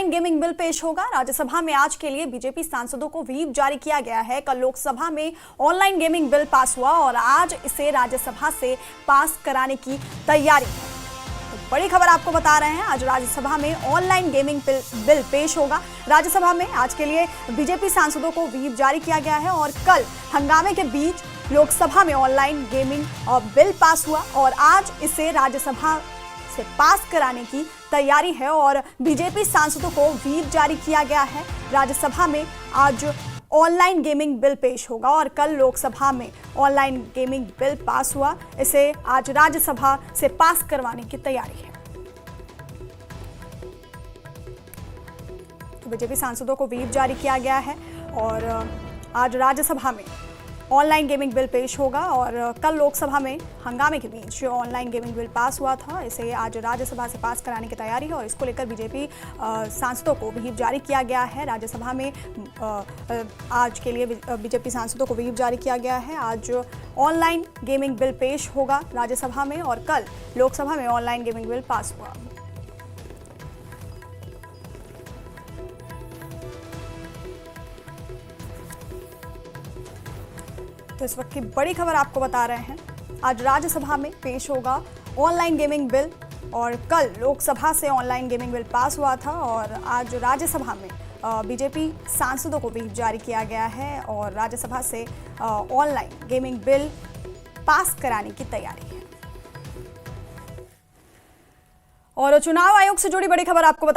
Online gaming bill पेश होगा। राज्यसभा में आज के लिए बीजेपी सांसदों को व्हीप जारी किया गया है। कल लोकसभा में ऑनलाइन गेमिंग बिल पास हुआ और आज इसे राज्यसभा से पास कराने की तैयारी है। तो बड़ी खबर आपको बता रहे हैं, आज राज्यसभा में ऑनलाइन गेमिंग बिल पेश होगा। राज्यसभा में आज के लिए बीजेपी सांसदों को व्हीप जारी किया गया है और कल हंगामे के बीच लोकसभा में ऑनलाइन गेमिंग बिल पास हुआ और आज इसे राज्यसभा से पास कराने की तैयारी है और बीजेपी सांसदों को व्हीप जारी किया गया है। राज्यसभा में आज ऑनलाइन गेमिंग बिल पेश होगा और कल लोकसभा में ऑनलाइन गेमिंग बिल पास हुआ, इसे आज राज्यसभा से पास करवाने की तैयारी है। तो बीजेपी सांसदों को व्हीप जारी किया गया है और आज राज्यसभा में ऑनलाइन गेमिंग बिल पेश होगा और कल लोकसभा में हंगामे के बीच जो ऑनलाइन गेमिंग बिल पास हुआ था, इसे आज राज्यसभा से पास कराने की तैयारी है और इसको लेकर बीजेपी सांसदों को व्हीप जारी किया गया है। राज्यसभा में आज के लिए बीजेपी सांसदों को व्हीप जारी किया गया है। आज ऑनलाइन गेमिंग बिल पेश होगा राज्यसभा में और कल लोकसभा में ऑनलाइन गेमिंग बिल पास हुआ। तो इस वक्त की बड़ी खबर आपको बता रहे हैं, आज राज्यसभा में पेश होगा ऑनलाइन गेमिंग बिल और कल लोकसभा से ऑनलाइन गेमिंग बिल पास हुआ था और आज राज्यसभा में बीजेपी सांसदों को व्हीप जारी किया गया है और राज्यसभा से ऑनलाइन गेमिंग बिल पास कराने की तैयारी है। और चुनाव आयोग से जुड़ी बड़ी खबर आपको बता